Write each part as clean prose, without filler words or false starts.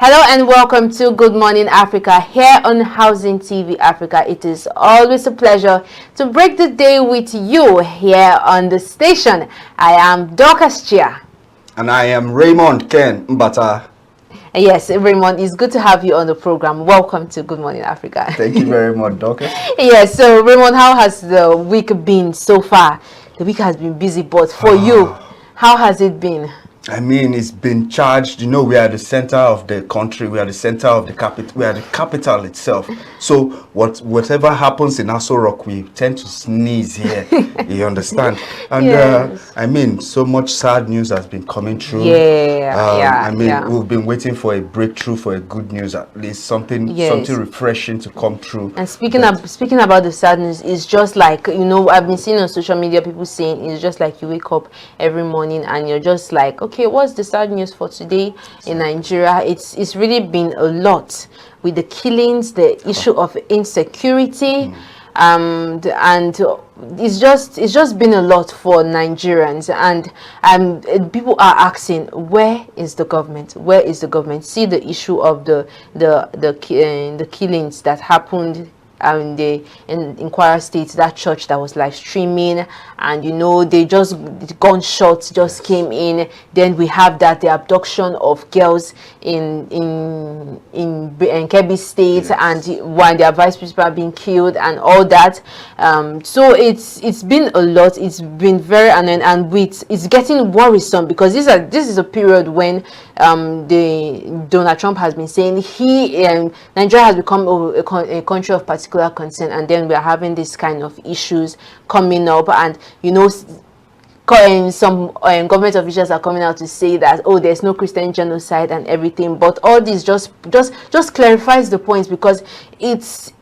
Hello and welcome to Good Morning Africa here on Housing TV Africa. It is always a pleasure to break the day with you here on the station. I am Dorcas Chia. And I am Raymond Ken Mbata. Yes, Raymond, it's good to have you on the program. Welcome to Good Morning Africa. Thank you very much, Dorcas. Yes, so Raymond, how has the week been so far? The week has been busy, but for you, how has it been? I mean, it's been charged. You know, we are the center of the country. We are the center of the capital. We are the capital itself. So whatever happens in Aso Rock, we tend to sneeze here. You understand? And yes. I mean, so much sad news has been coming through. I mean, we've been waiting for a breakthrough, for a good news, at least something refreshing to come through. And speaking about the sadness, it's just like, you know, I've been seeing on social media people saying it's just like you wake up every morning and you're just like, okay, what's the sad news for today in Nigeria? It's really been a lot with the killings, the issue of insecurity, and it's just been a lot for Nigerians, and people are asking, where is the government? Where is the government? See the issue of the killings that happened in Kwara State, that church that was live streaming, and you know, they just gunshots just came in. Then we have the abduction of girls in Kebbi State, and while their vice principal being killed and all that. So it's been a lot. It's been very and it's getting worrisome, because this is a period when Donald Trump has been saying Nigeria has become a country of particular concern, and then we are having this kind of issues coming up, and you know, some government officials are coming out to say that, oh, there's no Christian genocide and everything, but all this just clarifies the point, because it's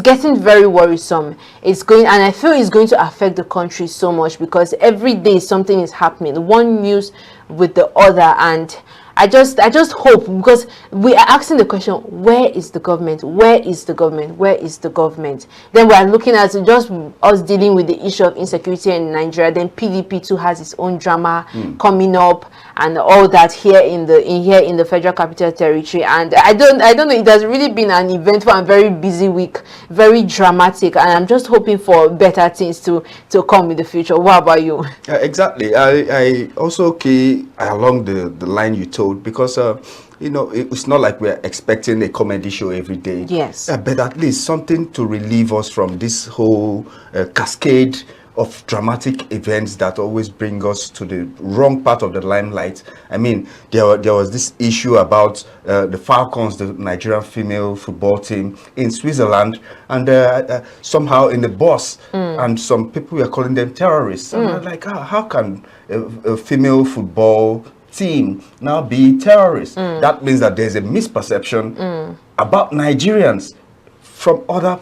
getting very worrisome. It's going, and I feel it's going to affect the country so much, because every day something is happening, one news with the other, and I just hope, because we are asking the question, where is the government? Where is the government? Where is the government? Then we are looking at just us dealing with the issue of insecurity in Nigeria. Then PDP too has its own drama coming up, and all that here in the Federal Capital Territory. And I don't know. It has really been an eventful and very busy week, very dramatic. And I'm just hoping for better things to come in the future. What about you? Exactly. I also key along the line you told, because you know, it's not like we're expecting a comedy show every day. Yes. But at least something to relieve us from this whole cascade of dramatic events that always bring us to the wrong part of the limelight. I mean, there was this issue about the Falcons, the Nigerian female football team in Switzerland, and somehow in the bus, and some people were calling them terrorists. And I'm like, how can a female football team now be terrorists? That means that there's a misperception about Nigerians from other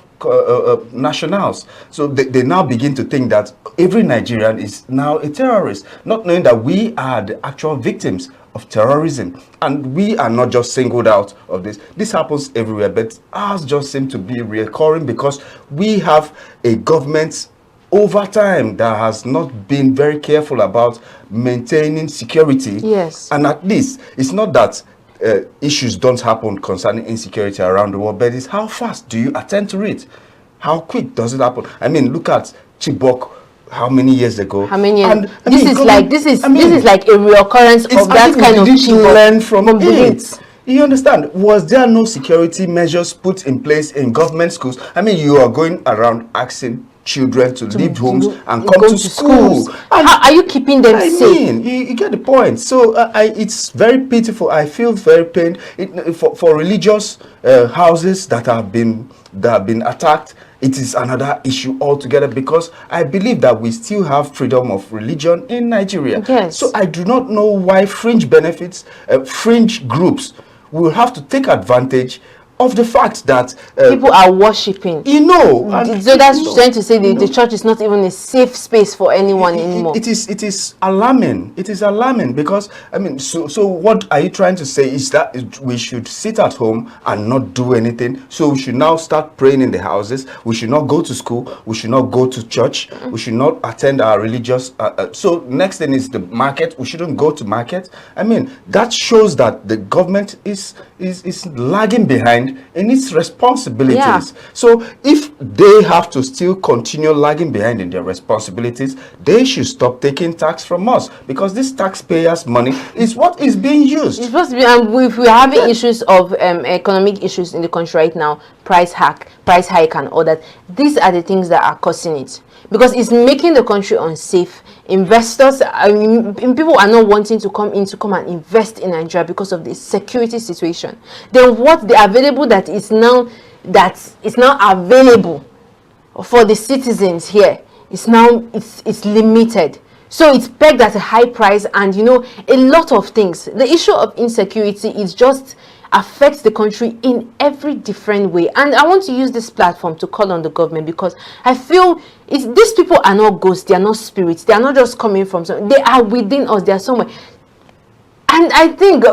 nationals. So they now begin to think that every Nigerian is now a terrorist, not knowing that we are the actual victims of terrorism, and we are not just singled out of this. This happens everywhere, but ours just seem to be recurring, because we have a government over time that has not been very careful about maintaining security. Yes. And at least it's not that issues don't happen concerning insecurity around the world, but it's how fast do you attend to it? How quick does it happen? I mean, look at Chibok. How many years ago? How many years? And, this is like a reoccurrence of that kind of thing. Learn from it. You understand? Was there no security measures put in place in government schools? I mean, you are going around asking children to leave homes and come to school. How are you keeping them safe? I mean, you get the point. So it's very pitiful. I feel very pained for religious houses that have been attacked. It is another issue altogether, because I believe that we still have freedom of religion in Nigeria. Yes. So I do not know why fringe benefits, fringe groups will have to take advantage of the fact that people are worshipping. you know, and So that's you know, trying to say the church is not even a safe space for anyone anymore. it is alarming. It is alarming because I mean, so what are you trying to say is that we should sit at home and not do anything? So we should now start praying in the houses. We should not go to school. We should not go to church. We should not attend our religious. So next thing is the market. We shouldn't go to market. I mean, that shows that the government is lagging behind in its responsibilities. Yeah. So if they have to still continue lagging behind in their responsibilities, they should stop taking tax from us, because this taxpayers' money is what is being used. It's supposed to be, and if we're having issues of economic issues in the country right now, price hike and all that, these are the things that are causing it, because it's making the country unsafe. Investors, people are not wanting to come and invest in Nigeria because of the security situation. Then what the available that is now available for the citizens here is now it's limited. So it's pegged at a high price, and you know, a lot of things. The issue of insecurity is just affects the country in every different way. And I want to use this platform to call on the government, because I feel these people are not ghosts, they are not spirits, they are not just coming from somewhere, they are within us, they are somewhere. And I think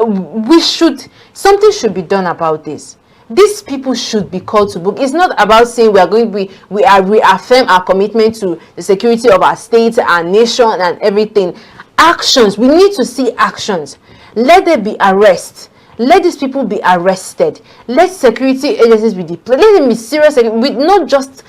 something should be done about this. These people should be called to book. It's not about saying we reaffirm our commitment to the security of our state, our nation, and everything. Actions, we need to see actions. Let there be arrests. Let these people be arrested. Let security agencies be deployed. Let them be serious, with not just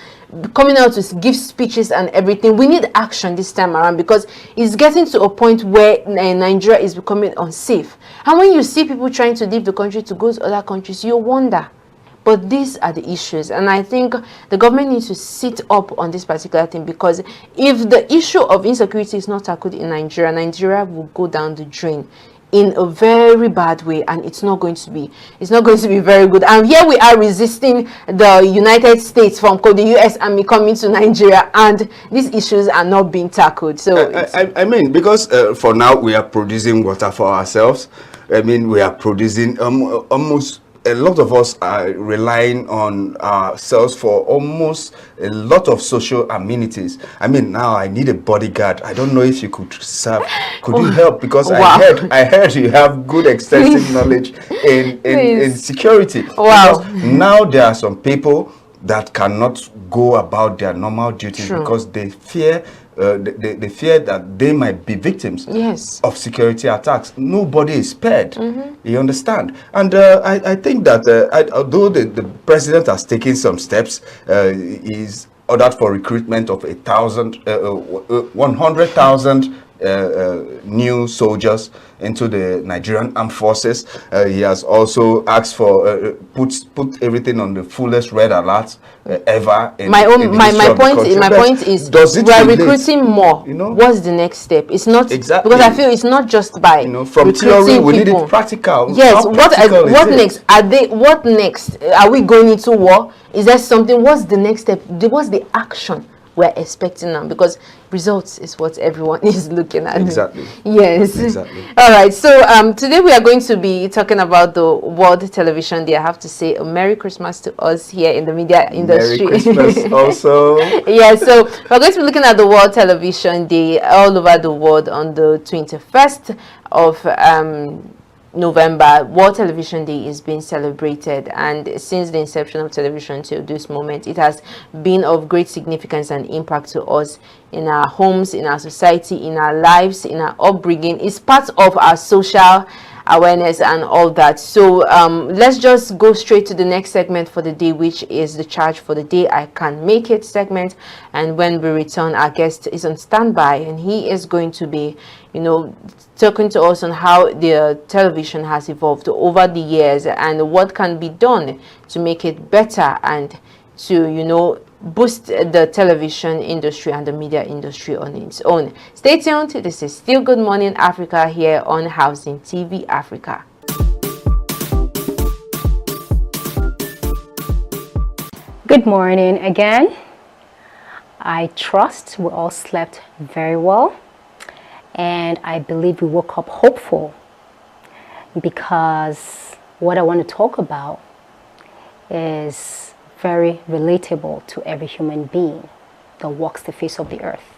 coming out to give speeches and everything. We need action this time around, because it's getting to a point where Nigeria is becoming unsafe. And when you see people trying to leave the country to go to other countries, you wonder. But these are the issues, and I think the government needs to sit up on this particular thing, because if the issue of insecurity is not tackled in Nigeria, Nigeria will go down the drain in a very bad way, and it's not going to be very good. And here we are resisting the United States from the US Army coming to Nigeria, and these issues are not being tackled. So I mean, because for now we are producing water for ourselves. I mean, we are producing almost, a lot of us are relying on ourselves for almost a lot of social amenities. I mean, now I need a bodyguard. I don't know if you could serve. Could you help? Because wow. I heard you have good extensive knowledge in security. Wow. Because now there are some people that cannot go about their normal duties. True. Because they fear they fear that they might be victims yes. of security attacks. Nobody is spared. You understand? And I think that although the president has taken some steps, he's ordered for recruitment of 100,000 new soldiers into the Nigerian armed forces. He has also asked for put everything on the fullest red alert ever. My point is we are recruiting more. You know, what's the next step? It's not exactly, because I feel it's not just by from theory we need it practical. Yes. What next? What next? Are we going into war? Is there something? What's the next step? What's the action we're expecting now? Because results is what everyone is looking at. Exactly. Yes. Exactly. All right. So today we are going to be talking about the World Television Day. I have to say a Merry Christmas to us here in the media industry. Merry Christmas also. Yeah. So we're going to be looking at the World Television Day all over the world on the 21st of November. World Television Day is being celebrated, and since the inception of television till this moment, it has been of great significance and impact to us in our homes, in our society, in our lives, in our upbringing. It's part of our social awareness and all that. So let's just go straight to the next segment for the day, which is the charge for the day. I can make it segment, and when we return, our guest is on standby, and he is going to be talking to us on how the television has evolved over the years and what can be done to make it better and to boost the television industry and the media industry on its own. Stay tuned. This is still Good Morning Africa here on Housing TV Africa. Good morning again. I trust we all slept very well, and I believe we woke up hopeful, because what I want to talk about is very relatable to every human being that walks the face of the earth.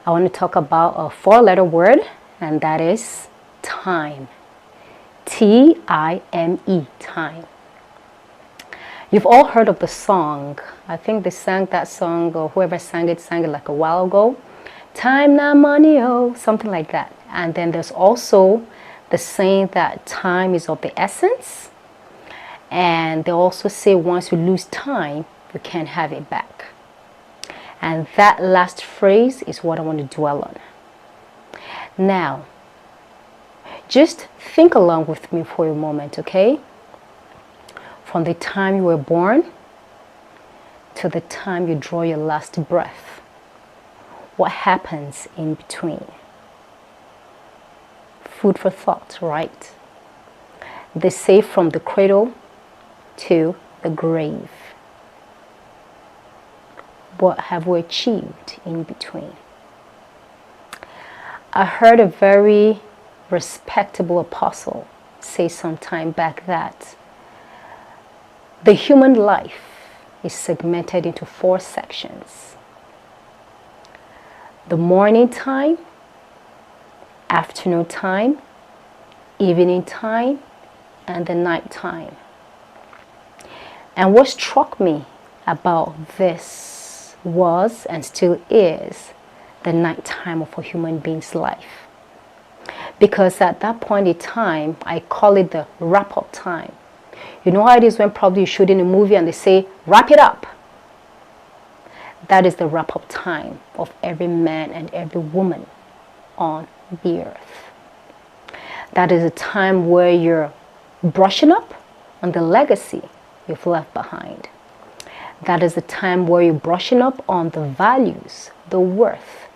I want to talk about a 4-letter word, and that is time. T-I-M-E, time. You've all heard of the song. I think they sang that song, or whoever sang it like a while ago. Time, not money, oh, something like that. And then there's also the saying that time is of the essence. And they also say once you lose time, you can't have it back. And that last phrase is what I want to dwell on. Now, just think along with me for a moment, okay? From the time you were born to the time you draw your last breath, what happens in between? Food for thought, right? They say from the cradle to the grave. What have we achieved in between? I heard a very respectable apostle say some time back that the human life is segmented into 4 sections. The morning time, afternoon time, evening time, and the night time. And what struck me about this was, and still is, the night time of a human being's life. Because at that point in time, I call it the wrap-up time. You know how it is when probably you're shooting a movie and they say, wrap it up. That is the wrap-up time of every man and every woman on the earth. That is a time where you're brushing up on the legacy you've left behind. That is a time where you're brushing up on the values, the worth,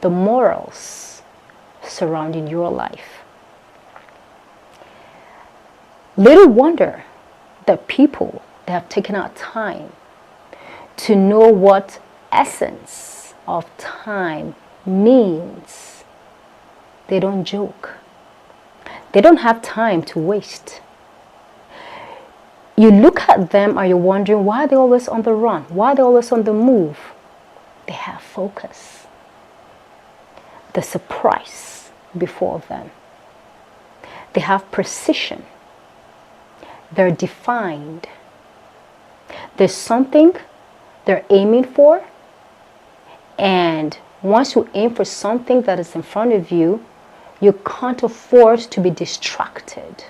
the morals surrounding your life. Little wonder that people that have taken out time to know what essence of time means, they don't joke. They don't have time to waste. You look at them and you're wondering why they're always on the run, why they're always on the move. They have focus. There's a price before them. They have precision. They're defined. There's something they're aiming for, and once you aim for something that is in front of you, you can't afford to be distracted.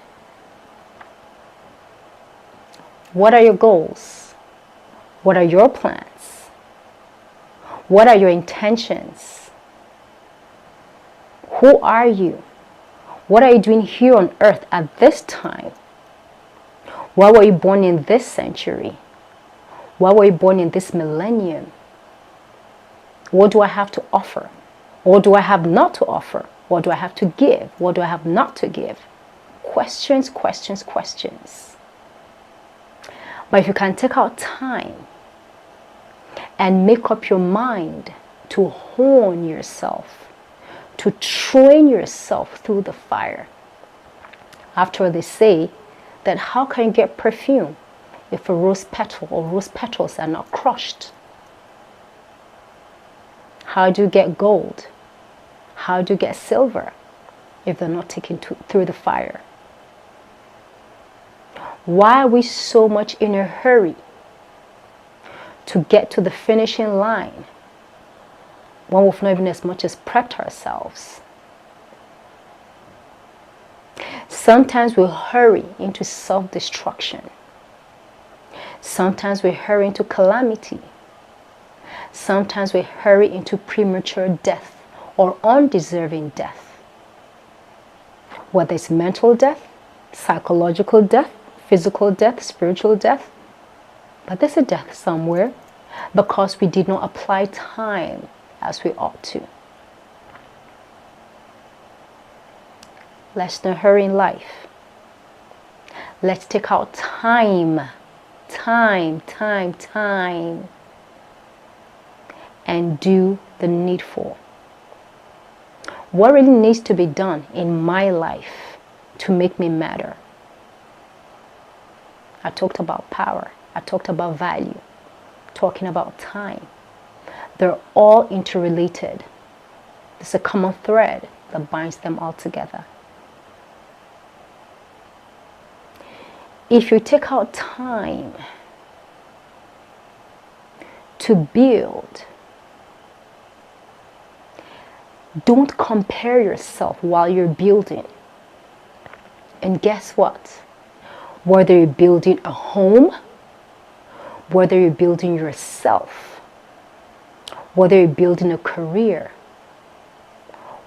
What are your goals? What are your plans? What are your intentions? Who are you? What are you doing here on earth at this time? Why were you born in this century? Why were you born in this millennium? What do I have to offer? What do I have not to offer? What do I have to give? What do I have not to give? Questions, questions, questions. But if you can take out time and make up your mind to hone yourself, to train yourself through the fire. After all, they say that how can you get perfume if a rose petal or rose petals are not crushed? How do you get gold? How do you get silver if they're not taken through the fire? Why are we so much in a hurry to get to the finishing line when we've not even as much as prepped ourselves? Sometimes we hurry into self-destruction. Sometimes we hurry into calamity. Sometimes we hurry into premature death or undeserving death. Whether it's mental death, psychological death, physical death, spiritual death. But there's a death somewhere because we did not apply time as we ought to. Let's not hurry in life. Let's take out time, and do the needful. What really needs to be done in my life to make me matter? I talked about power. I talked about value. Talking about time. They're all interrelated. There's a common thread that binds them all together. If you take out time to build, don't compare yourself while you're building. And guess what? Whether you're building a home, whether you're building yourself, whether you're building a career,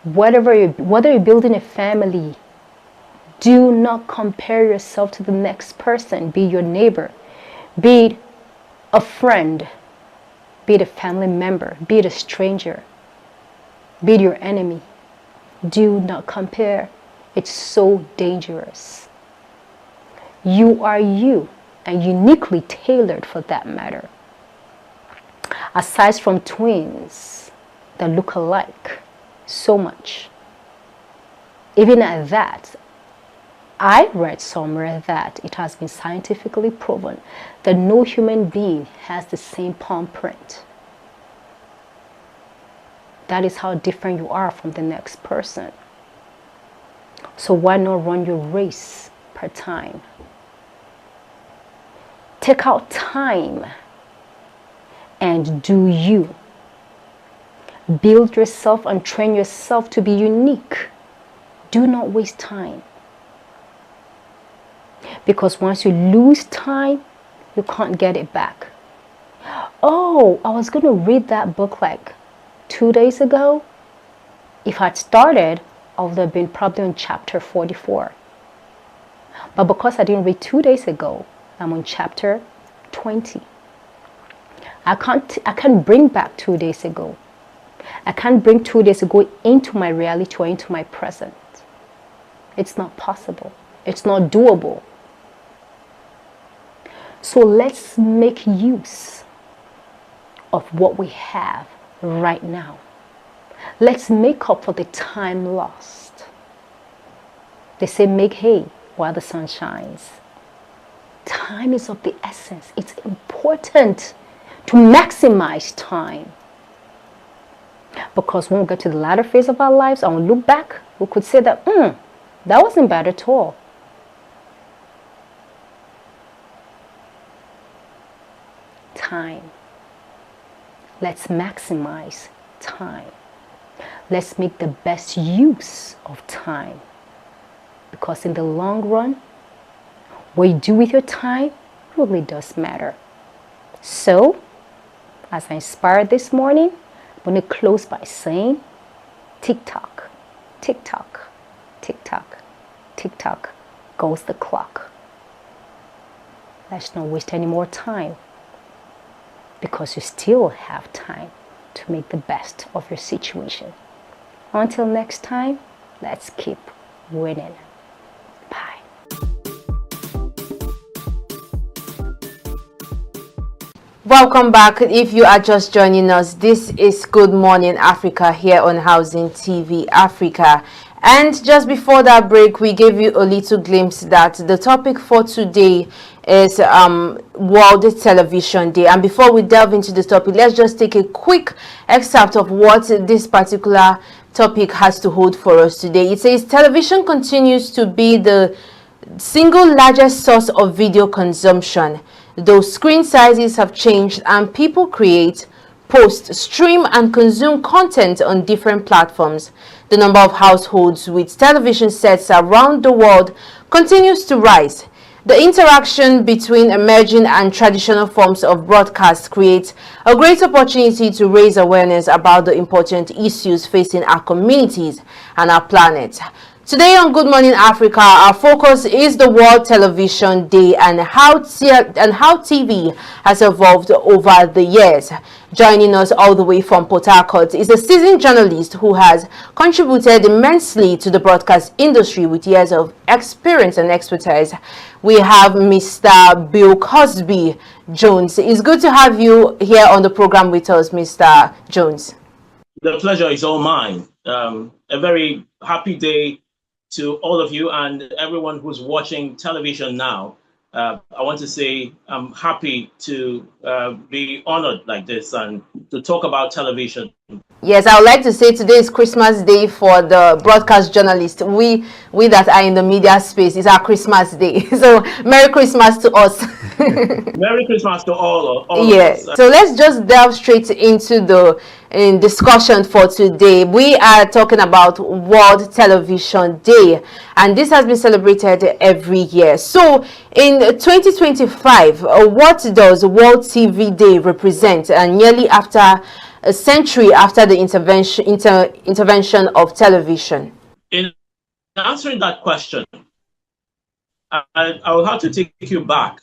whether you're building a family, do not compare yourself to the next person, be it your neighbor, be it a friend, be it a family member, be it a stranger, be it your enemy. Do not compare. It's so dangerous. You are you, and uniquely tailored for that matter. Aside from twins that look alike so much, even at that, I read somewhere that it has been scientifically proven that no human being has the same palm print. That is how different you are from the next person. So why not run your race per time? Take out time and do you. Build yourself and train yourself to be unique. Do not waste time. Because once you lose time, you can't get it back. Oh, I was going to read that book like 2 days ago. If I'd started, I would have been probably on chapter 44. But because I didn't read 2 days ago, I'm on chapter 20. I can't bring back 2 days ago. I can't bring 2 days ago into my reality or into my present. It's not possible. It's not doable. So let's make use of what we have right now. Let's make up for the time lost. They say make hay while the sun shines. Time is of the essence. It's important to maximize time. Because when we get to the latter phase of our lives and we look back, we could say that, that wasn't bad at all. Time. Let's maximize time. Let's make the best use of time. Because in the long run, what you do with your time really does matter. So, as I inspired this morning, I'm going to close by saying, tick-tock, tick-tock, tick-tock, tick-tock goes the clock. Let's not waste any more time. Because you still have time to make the best of your situation. Until next time, let's keep winning. Bye. Welcome back. If you are just joining us, this is Good Morning Africa here on Housing TV Africa. And just before that break, we gave you a little glimpse that the topic for today is World Television Day. And before we delve into the topic, let's just take a quick excerpt of what this particular topic has to hold for us today. It says television continues to be the single largest source of video consumption, though screen sizes have changed and people create, post, stream and consume content on different platforms. The number of households with television sets around the world continues to rise. The interaction between emerging and traditional forms of broadcast creates a great opportunity to raise awareness about the important issues facing our communities and our planet. Today on Good Morning Africa, our focus is the World Television Day and how TV has evolved over the years. Joining us all the way from Port Harcourt is a seasoned journalist who has contributed immensely to the broadcast industry with years of experience and expertise. We have Mr. Bill Cosby Jones. It's good to have you here on the program with us, Mr. Jones. The pleasure is all mine. A very happy day to all of you and everyone who's watching television now. I want to say I'm happy to be honored like this and to talk about television. Yes, I would like to say today is Christmas Day for the broadcast journalists. We that are in the media space, it's our Christmas Day. So Merry Christmas to us. Merry Christmas to all Yeah. of us. So let's just delve straight into the discussion for today. We are talking about World Television Day, and this has been celebrated every year. So in 2025, what does World TV Day represent? And nearly after a century after the intervention of television. In answering that question, I will have to take you back,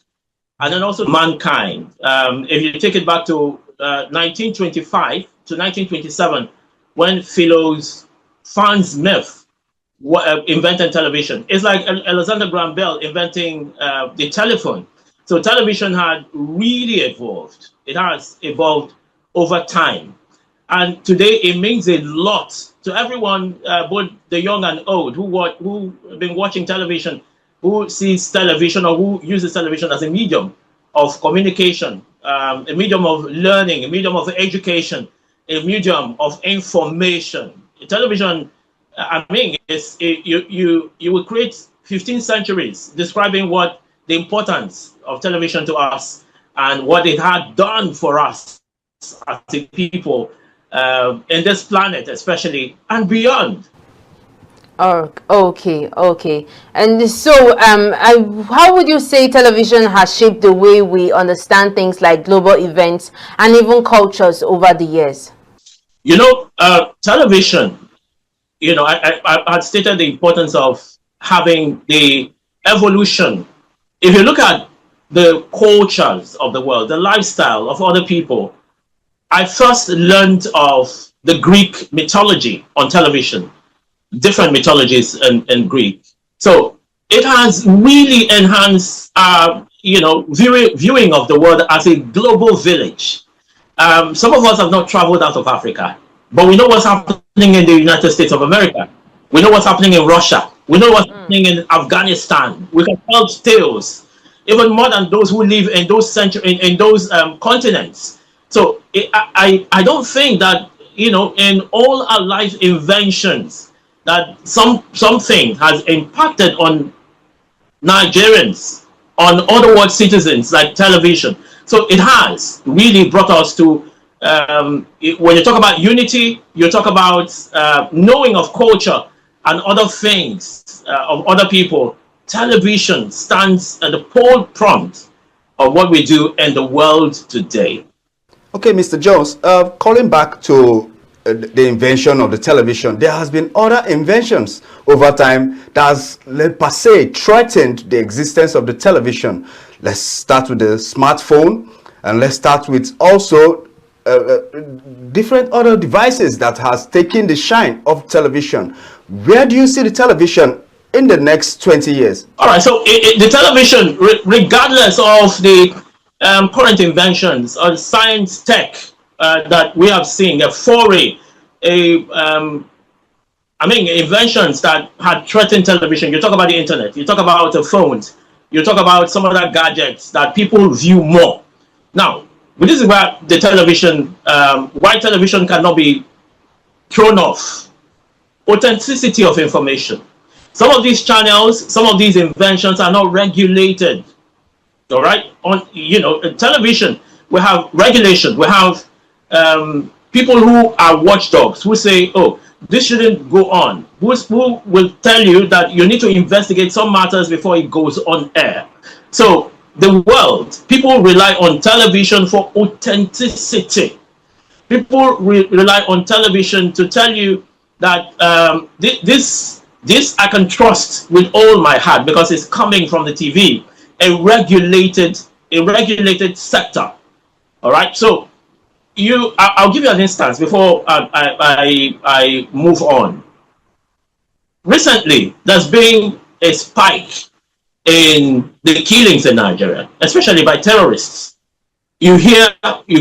and then also mankind. If you take it back to 1925 to 1927, when Philo's Franz Smith invented television. It's like Alexander Graham Bell inventing the telephone. So television had really evolved. It has evolved over time. And today it means a lot to everyone, both the young and old, who have been watching television, who sees television or who uses television as a medium of communication, a medium of learning, a medium of education, a medium of information. Television, I mean, you will create 15 centuries describing what the importance of television to us and what it had done for us as a people in this planet, especially, and beyond. Oh, okay. And so, how would you say television has shaped the way we understand things like global events and even cultures over the years? You know, television, you know, I had stated the importance of having the evolution. If you look at the cultures of the world, the lifestyle of other people, I first learned of the Greek mythology on television, different mythologies in Greek. So it has really enhanced, viewing of the world as a global village. Some of us have not traveled out of Africa, but we know what's happening in the United States of America. We know what's happening in Russia. We know what's happening in Afghanistan. We can tell tales, even more than those who live in those continents. So I don't think that, in all our life inventions, that something has impacted on Nigerians, on other world citizens, like television. So it has really brought us to, when you talk about unity, you talk about knowing of culture and other things of other people. Television stands at the forefront of what we do in the world today. Okay, Mr. Jones, calling back to the invention of the television, there has been other inventions over time that has, per se, threatened the existence of the television. Let's start with the smartphone, and let's start with also different other devices that has taken the shine of television. Where do you see the television in the next 20 years? All right, so the television, regardless of the current inventions or science tech that we have seen, a foray, inventions that had threatened television. You talk about the internet, you talk about the phones, you talk about some other gadgets that people view more. Now, this is where the television, why television cannot be thrown off. Authenticity of information. Some of these channels, some of these inventions are not regulated. All right, on television, we have regulation. We have people who are watchdogs who say, "Oh, this shouldn't go on." Who will tell you that you need to investigate some matters before it goes on air. So the world, people rely on television for authenticity. People rely on television to tell you that this I can trust with all my heart because it's coming from the TV. A regulated sector. All right. So I'll give you an instance before I move on. Recently, there's been a spike in the killings in Nigeria, especially by terrorists. You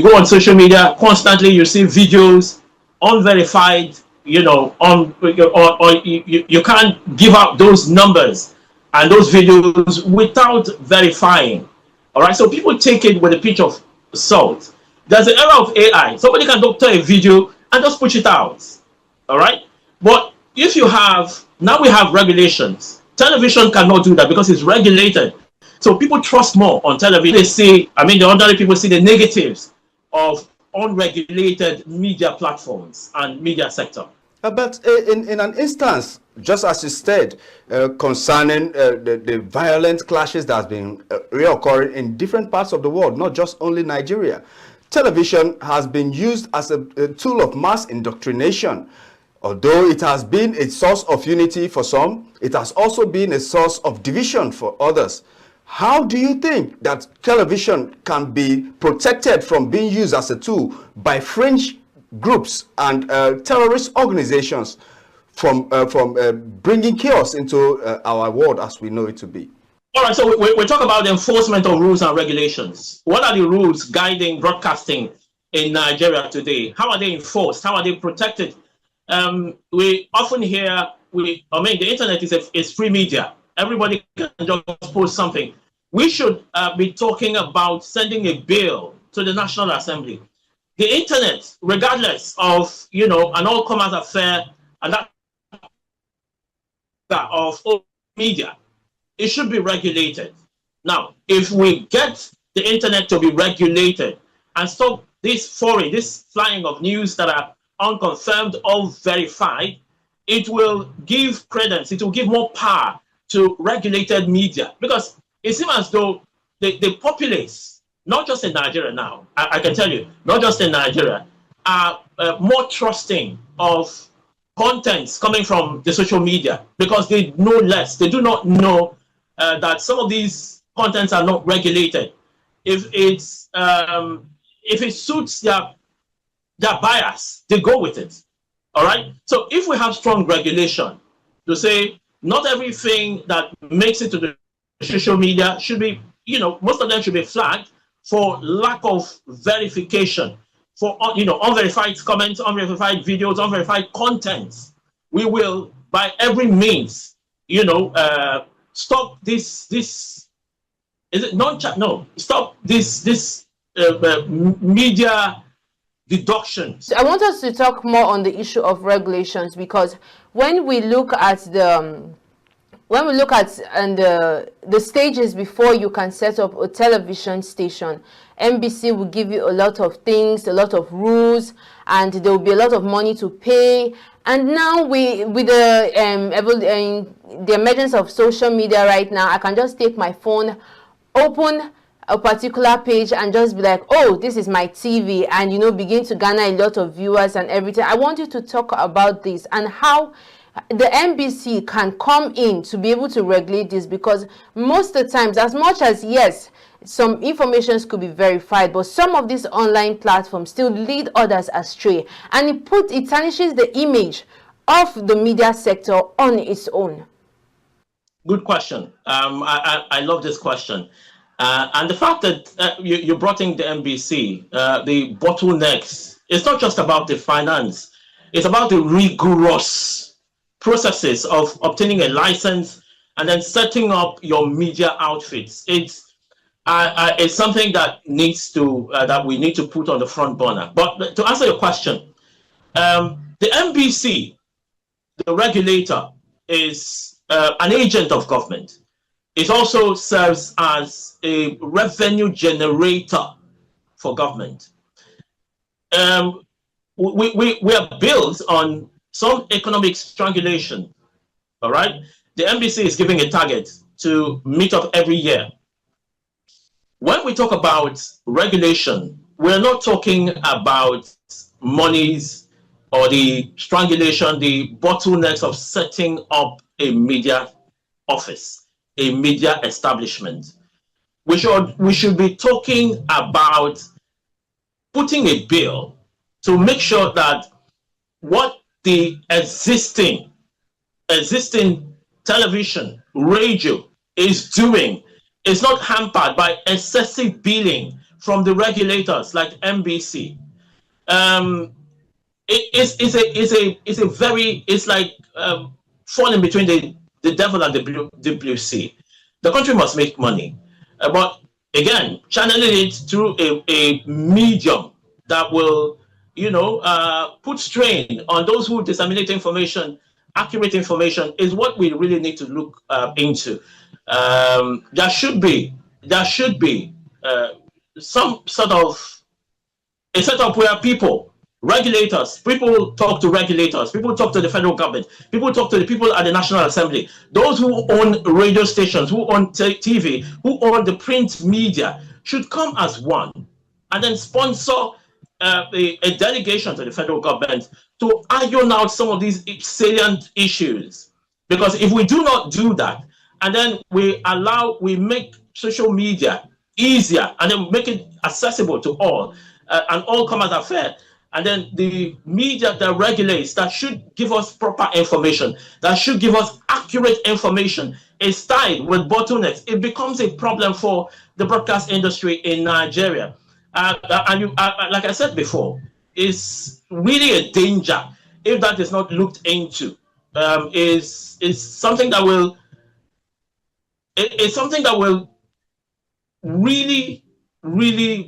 go on social media constantly. You see videos, unverified. You can't give out those numbers. and those videos without verifying. All right, so people take it with a pinch of salt. There's an era of AI. Somebody can doctor a video and just push it out. All right, but if you have, now we have regulations. Television cannot do that because it's regulated. So people trust more on television. They see, I mean, the ordinary people see the negatives of unregulated media platforms and media sector. But in an instance, just as you said, concerning the violent clashes that has been reoccurring in different parts of the world, not just only Nigeria, television has been used as a tool of mass indoctrination. Although it has been a source of unity for some, it has also been a source of division for others. How do you think that television can be protected from being used as a tool by fringe groups and terrorist organizations from bringing chaos into our world as we know it to be? All right, so we talk about the enforcement of rules and regulations. What are the rules guiding broadcasting in Nigeria today? How are they enforced? How are they protected? We often hear, the internet is free media. Everybody can just post something. We should be talking about sending a bill to the National Assembly. The internet, regardless of, an all-comers affair and that of media, it should be regulated. Now, if we get the internet to be regulated and stop this flying of news that are unconfirmed or verified, it will give credence, it will give more power to regulated media, because it seems as though the populace, not just in Nigeria now, I can tell you, not just in Nigeria, are more trusting of contents coming from the social media because they know less. They do not know that some of these contents are not regulated. If it suits their bias, they go with it. All right. So if we have strong regulation to say not everything that makes it to the social media should be, most of them should be flagged for lack of verification, for unverified comments, unverified videos, unverified contents. We will, by every means, stop this. Is it non-chat? No, stop this media deductions. I want us to talk more on the issue of regulations, because when we look at the stages before you can set up a television station, NBC will give you a lot of things, a lot of rules, and there will be a lot of money to pay. And now with the emergence of social media right now, I can just take my phone, open a particular page and just be like, oh, this is my TV, and begin to garner a lot of viewers and everything. I want you to talk about this and how the NBC can come in to be able to regulate this, because most of the times, as much as yes, some informations could be verified, but some of these online platforms still lead others astray, and it tarnishes the image of the media sector on its own. Good question. I love this question. And the fact that you brought in the NBC, the bottlenecks, it's not just about the finance, it's about the rigorous processes of obtaining a license and then setting up your media outfits. It's something that that we need to put on the front burner. But to answer your question, the NBC, the regulator, is an agent of government. It also serves as a revenue generator for government. We are built on some economic strangulation. All right, the NBC is giving a target to meet up every year. When we talk about regulation, we're not talking about monies or the strangulation, the bottlenecks of setting up a media office, a media establishment. We should be talking about putting a bill to make sure that what the existing television, radio is doing is not hampered by excessive billing from the regulators like NBC. It's like falling between the devil and the deep blue sea. The country must make money, but again, channeling it through a medium that will, put strain on those who disseminate information, accurate information, is what we really need to look into. There should be some sort of a setup where regulators, people talk to regulators, people talk to the federal government, people talk to the people at the National Assembly, those who own radio stations, who own TV, who own the print media, should come as one and then sponsor a delegation to the federal government to iron out some of these salient issues. Because if we do not do that, and then we make social media easier and then make it accessible to all, an all-comers affair, and then the media that regulates, that should give us proper information, that should give us accurate information, is tied with bottlenecks, it becomes a problem for the broadcast industry in Nigeria. Like I said before, it's really a danger if that is not looked into. Is something that will really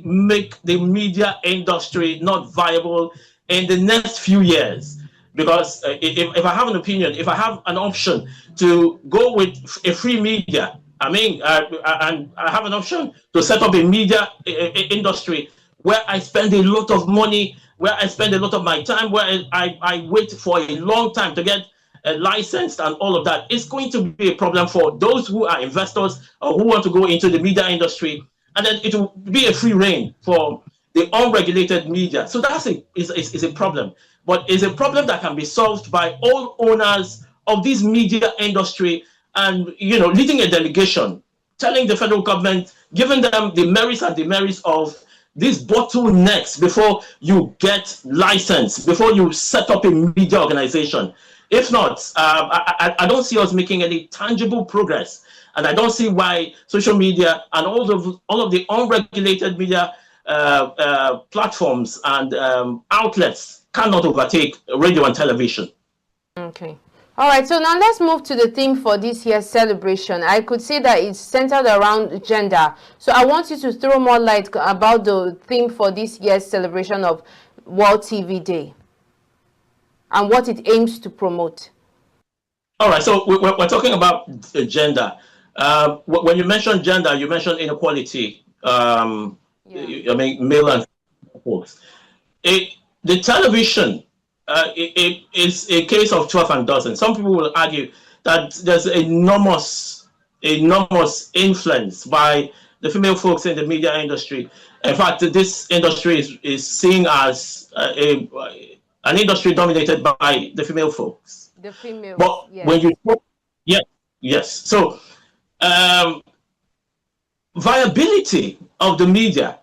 make the media industry not viable in the next few years. Because if I have an opinion, if I have an option to go with a free media, and I have an option to set up a media industry where I spend a lot of money, where I spend a lot of my time, where I wait for a long time to get licensed and all of that, it's going to be a problem for those who are investors or who want to go into the media industry. And then it will be a free reign for the unregulated media. So that's is a problem. But it's a problem that can be solved by all owners of this media industry and, leading a delegation, telling the federal government, giving them the merits and demerits of these bottlenecks before you get licensed, before you set up a media organization. If not, I don't see us making any tangible progress. And I don't see why social media and all of the unregulated media platforms and outlets cannot overtake radio and television. Okay. All right. So now let's move to the theme for this year's celebration. I could say that it's centered around gender. So I want you to throw more light about the theme for this year's celebration of World TV Day and what it aims to promote. All right. So we're talking about gender. When you mention gender, you mention inequality. Male and folks. The television it is a case of 12 and dozen. Some people will argue that there's enormous influence by the female folks in the media industry. In fact, this industry is seen as an industry dominated by the female folks. The females. But yes. when you yes. So viability of the media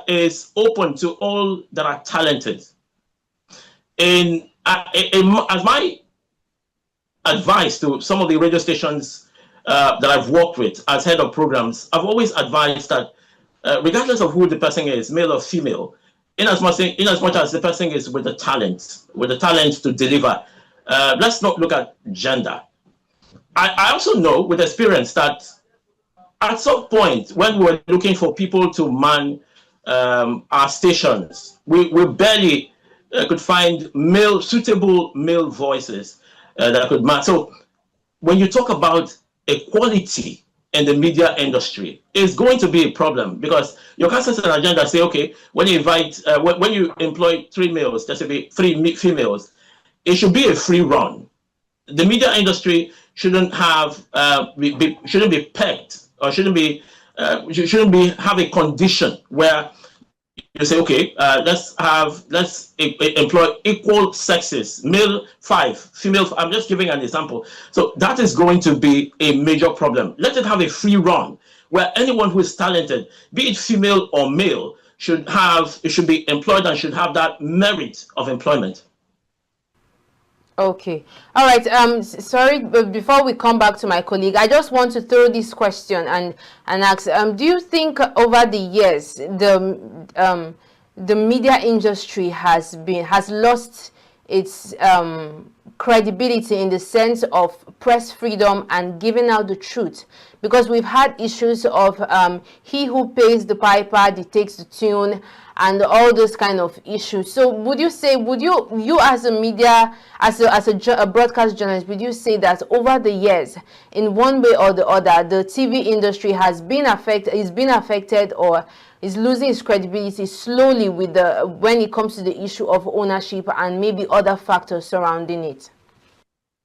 is open to all that are talented. As my advice to some of the radio stations that I've worked with as head of programs, I've always advised that regardless of who the person is, male or female, in as much as the person is with the talent to deliver, let's not look at gender. I also know with experience that at some point when we were looking for people to man our stations, we barely could find suitable male voices that could match. So when you talk about equality in the media industry, it's going to be a problem because your cast an agenda say, okay, when you when you employ 3 males, there should be 3 females. It should be a free run. The media industry shouldn't have shouldn't be pegged or shouldn't be have a condition where you say, okay, let's employ equal sexes, male 5, female 5. I'm just giving an example. So that is going to be a major problem. Let it have a free run where anyone who is talented, be it female or male, should be employed and should have that merit of employment. Okay. All right. Sorry, but before we come back to my colleague, I just want to throw this question and ask, do you think over the years the media industry has lost its credibility in the sense of press freedom and giving out the truth, because we've had issues of he who pays the piper dictates the tune and all those kind of issues. So would you say, would you as a media, as a broadcast journalist, would you say that over the years, in one way or the other, the TV industry has been affected or is losing its credibility slowly with when it comes to the issue of ownership and maybe other factors surrounding it?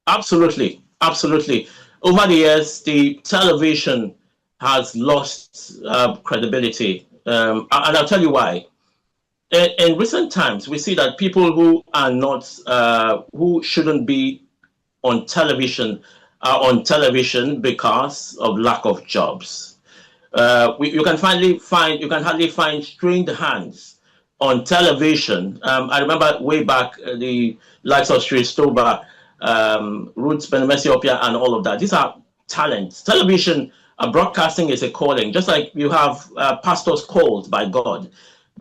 Absolutely, absolutely. Over the years, the television has lost credibility, and I'll tell you why. In recent times, we see that people who are not, who shouldn't be on television, are on television because of lack of jobs. You can hardly find trained hands on television. I remember way back the likes of Sri Stoba, Roots, Benemesiopia, and all of that. These are talents. Television broadcasting is a calling, just like you have pastors called by God.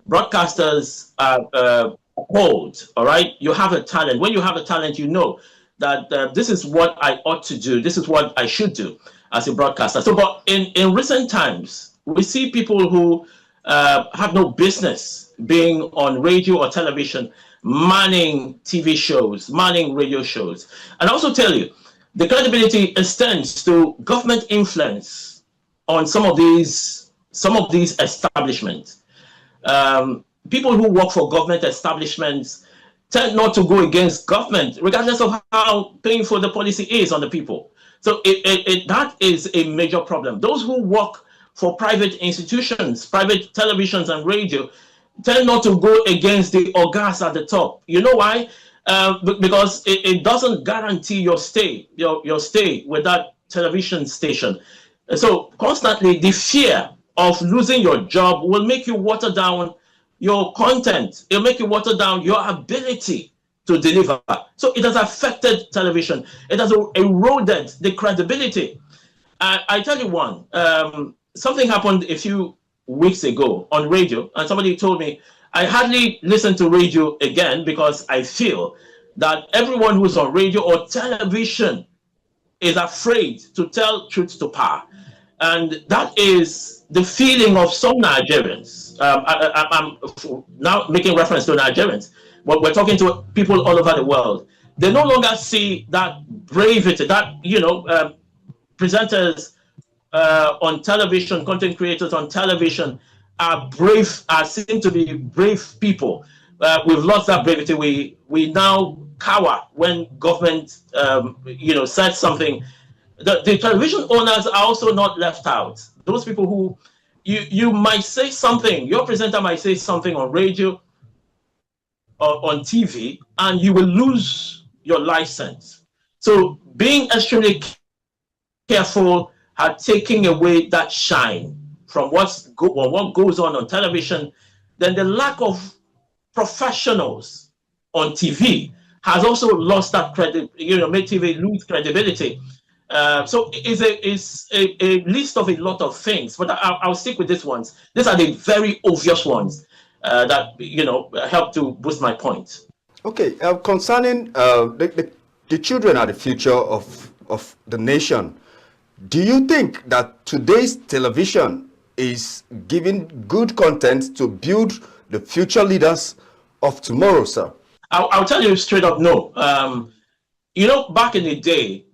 Broadcasters are called, all right? You have a talent. When you have a talent, you know that this is what I ought to do. This is what I should do as a broadcaster. So, but in recent times, we see people who have no business being on radio or television, manning TV shows, manning radio shows. And I also tell you, the credibility extends to government influence on some of these establishments. People who work for government establishments tend not to go against government, regardless of how painful the policy is on the people. So that is a major problem. Those who work for private institutions, private televisions and radio, tend not to go against the ogas at the top. You know why? Because it doesn't guarantee your stay with that television station. So constantly, the fear of losing your job will make you water down your content. It'll make you water down your ability to deliver. So it has affected television. It has eroded the credibility. I tell you one, something happened a few weeks ago on radio, and somebody told me I hardly listen to radio again because I feel that everyone who's on radio or television is afraid to tell truth to power. And that is the feeling of some Nigerians. I'm now making reference to Nigerians, but we're talking to people all over the world. They no longer see that bravery, that, presenters on television, content creators on television are brave, seem to be brave people. We've lost that bravery. We now cower when government, says something. The television owners are also not left out. Those people who you might say something, your presenter might say something on radio or on TV, and you will lose your license. So being extremely careful had taken away that shine from what goes on television. Then the lack of professionals on TV has also lost that credit, made TV lose credibility. So it's a list of a lot of things, but I'll stick with these ones. These are the very obvious ones that help to boost my point. Okay, concerning the children are the future of the nation. Do you think that today's television is giving good content to build the future leaders of tomorrow, sir? I'll tell you straight up, no. Back in the day,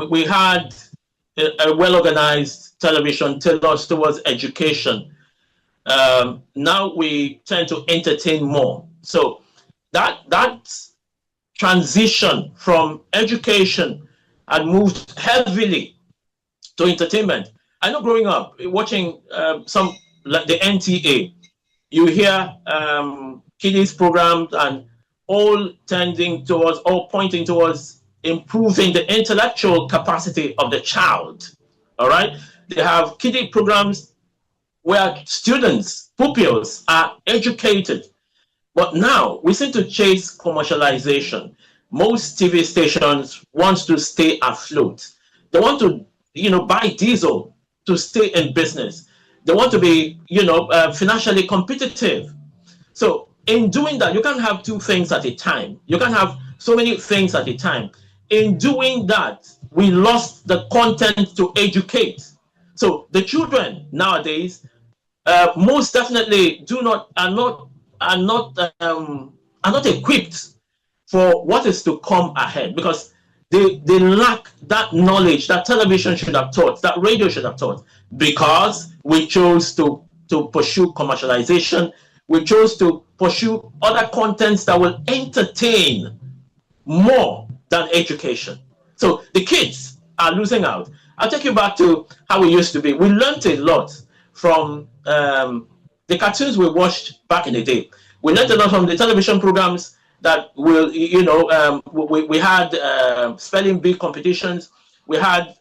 we had a well-organized television tailored towards education. Now we tend to entertain more. So that transition from education had moved heavily to entertainment. I know growing up, watching some like the NTA, you hear kiddies programs and all pointing towards improving the intellectual capacity of the child. All right, they have kiddie programs where students, pupils are educated. But now we seem to chase commercialization. Most TV stations want to stay afloat. They want to, buy diesel to stay in business. They want to be, financially competitive. So in doing that, you can't have two things at a time. You can't have so many things at a time. In doing that, we lost the content to educate. So the children nowadays most definitely are not equipped for what is to come ahead, because they lack that knowledge that television should have taught, that radio should have taught, because we chose to pursue commercialization. We chose to pursue other contents that will entertain more than education. So the kids are losing out. I'll take you back to how we used to be. We learned a lot from the cartoons we watched back in the day. We learned a lot from the television programs that will, we had spelling bee competitions. We had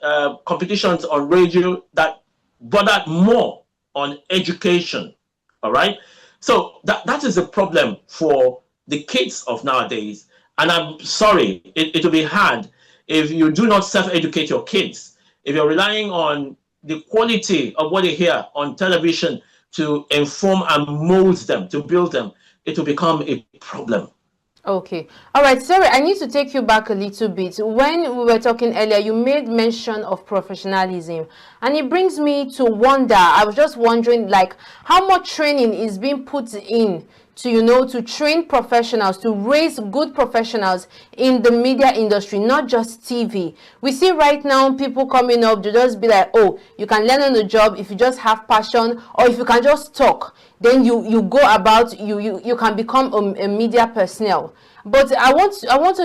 competitions on radio that bothered more on education. All right. So that is a problem for the kids of nowadays. And I'm sorry, it will be hard if you do not self-educate your kids. If you're relying on the quality of what they hear on television to inform and mold them, to build them, it will become a problem. Okay. All right. Sorry, I need to take you back a little bit. When we were talking earlier, you made mention of professionalism, and it brings me to wonder. I was just wondering, like, how much training is being put in to, to train professionals, to raise good professionals in the media industry, not just TV. We see right now people coming up to just be like, oh, you can learn on the job if you just have passion, or if you can just talk, then you go about, you can become a media personnel. But I want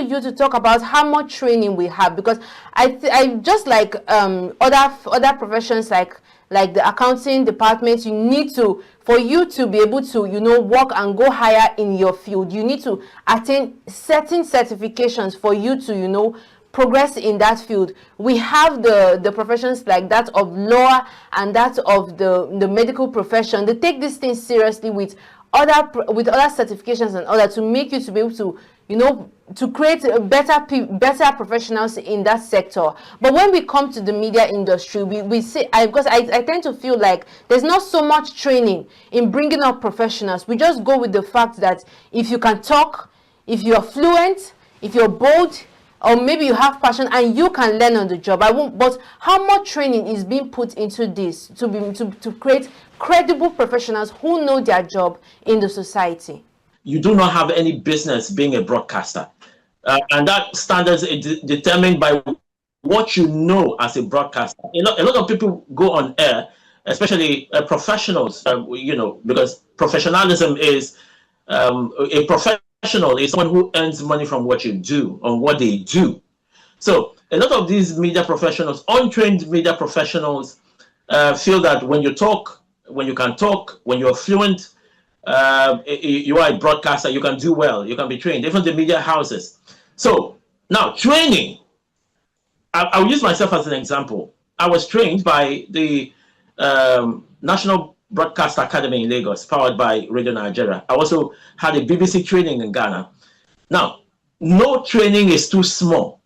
you to talk about how much training we have, because I just like other professions like the accounting department, you need to, for you to be able to, work and go higher in your field, you need to attain certain certifications for you to, progress in that field. We have the professions like that of law and that of the medical profession. They take these things seriously with other certifications and other, to make you to be able to, to create better professionals in that sector. But when we come to the media industry, we see, because I tend to feel like there's not so much training in bringing up professionals. We just go with the fact that if you can talk, if you're fluent, if you're bold, or maybe you have passion and you can learn on the job. But how much training is being put into this to create credible professionals who know their job in the society? You do not have any business being a broadcaster. And that standard is determined by what you know as a broadcaster. A lot of people go on air, especially professionals, because professionalism is a professional is someone who earns money from what you do, on what they do. So a lot of these media professionals, untrained media professionals, feel that when you talk, when you can talk, when you're fluent, you are a broadcaster, you can do well, you can be trained, even the media houses. So now training, I'll use myself as an example. I was trained by the National Broadcast Academy in Lagos, powered by Radio Nigeria. I also had a BBC training in Ghana. Now, no training is too small.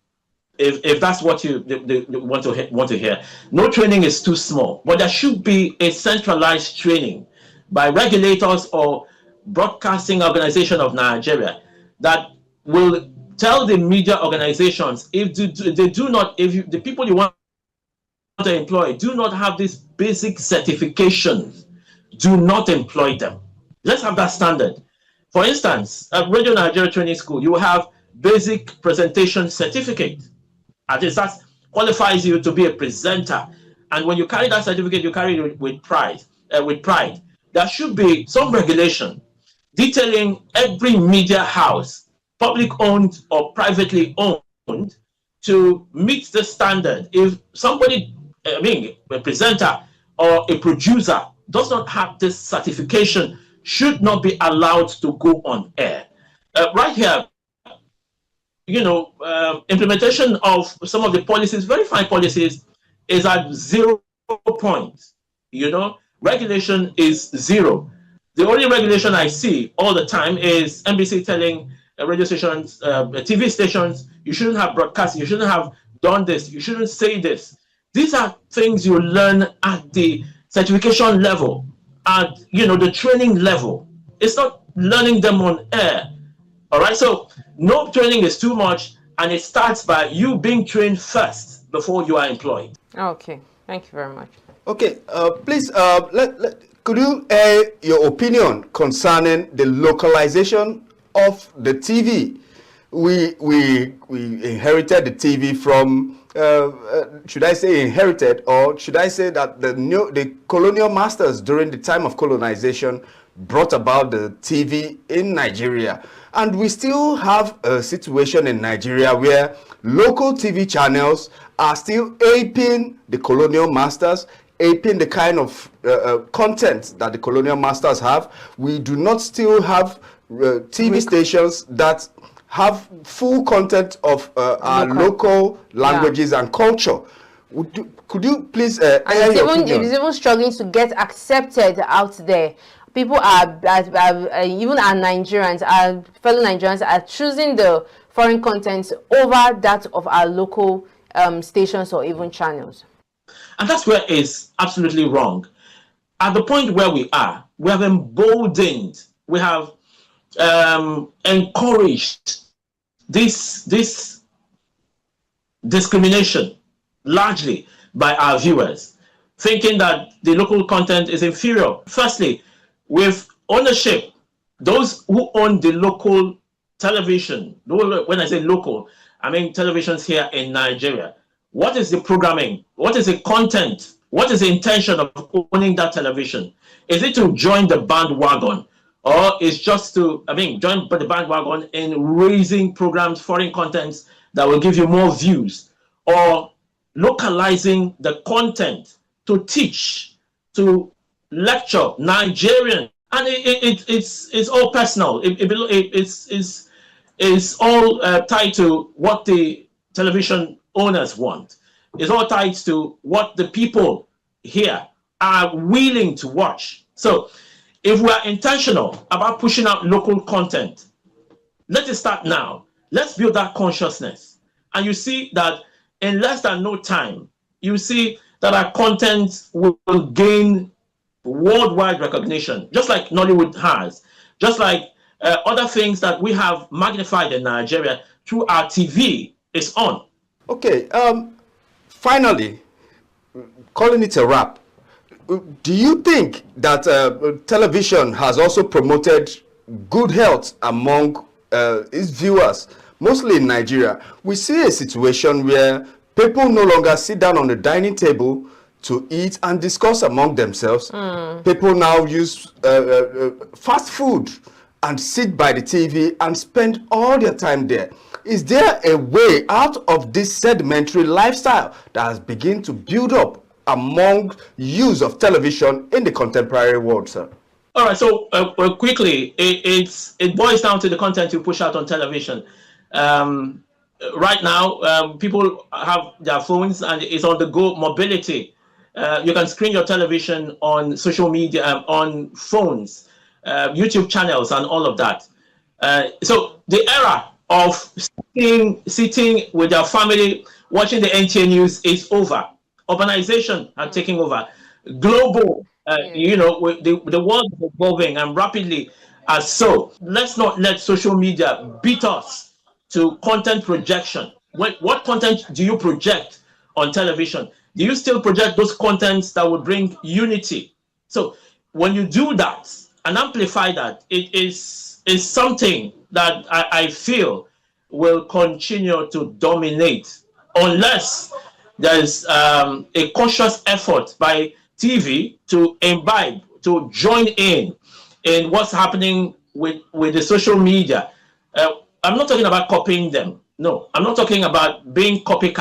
If that's what you want to hear, no training is too small. But there should be a centralized training by regulators or broadcasting organization of Nigeria that will tell the media organizations, if the people you want to employ do not have these basic certifications, do not employ them. Let's have that standard. For instance, at Radio Nigeria Training School, you will have basic presentation certificate. At least that qualifies you to be a presenter. And when you carry that certificate, you carry it with pride. There should be some regulation detailing every media house, public owned or privately owned, to meet the standard. If somebody, a presenter or a producer does not have this certification, should not be allowed to go on air. Right here, implementation of some of the policies, very fine policies, is at 0 points. Regulation is 0. The only regulation I see all the time is NBC telling radio stations, TV stations, you shouldn't have broadcasting, you shouldn't have done this, you shouldn't say this. These are things you learn at the certification level, at the training level. It's not learning them on air. All right, so no training is too much, and it starts by you being trained first before you are employed. Okay, thank you very much. Okay, please, could you air your opinion concerning the localization of the TV? We inherited the TV from, should I say inherited, or should I say that the colonial masters during the time of colonization brought about the TV in Nigeria. And we still have a situation in Nigeria where local TV channels are still aping the colonial masters, aping the kind of content that the colonial masters have. We do not still have TV stations that have full content of our local languages and culture. Could you please it's even struggling to get accepted out there. People are even our Nigerians, our fellow Nigerians, are choosing the foreign content over that of our local stations or even channels. And that's where it's absolutely wrong. At the point where we are, we have emboldened, we have encouraged this discrimination largely by our viewers, thinking that the local content is inferior. Firstly, with ownership, those who own the local television, when I say local, I mean televisions here in Nigeria, what is the programming? What is the content? What is the intention of owning that television? Is it to join the bandwagon, or is just to, join the bandwagon in raising programs, foreign contents that will give you more views, or localizing the content to teach, to lecture Nigerian? And it's all personal. It's all tied to what the television owners want. It's all tied to what the people here are willing to watch. So if we are intentional about pushing out local content, let it start now. Let's build that consciousness. And you see that in less than no time, you see that our content will gain worldwide recognition, just like Nollywood has, just like other things that we have magnified in Nigeria through our TV is on. Okay, finally, calling it a wrap, do you think that television has also promoted good health among its viewers, mostly in Nigeria? We see a situation where people no longer sit down on the dining table to eat and discuss among themselves. People now use fast food and sit by the TV and spend all their time there. Is there a way out of this sedimentary lifestyle that has begun to build up among use of television in the contemporary world, sir? All right, so quickly, it boils down to the content you push out on television. Right now, people have their phones and it's on the go mobility. You can screen your television on social media, on phones, YouTube channels, and all of that. So the era of sitting with your family watching the NTA news is over. Urbanization has taken over. Global, the world is evolving and rapidly as so. Let's not let social media beat us to content projection. What content do you project on television? Do you still project those contents that would bring unity? So when you do that and amplify that, it is something that I feel will continue to dominate unless there's a conscious effort by TV to imbibe, to join in what's happening with the social media. I'm not talking about copying them. No, I'm not talking about being copycat.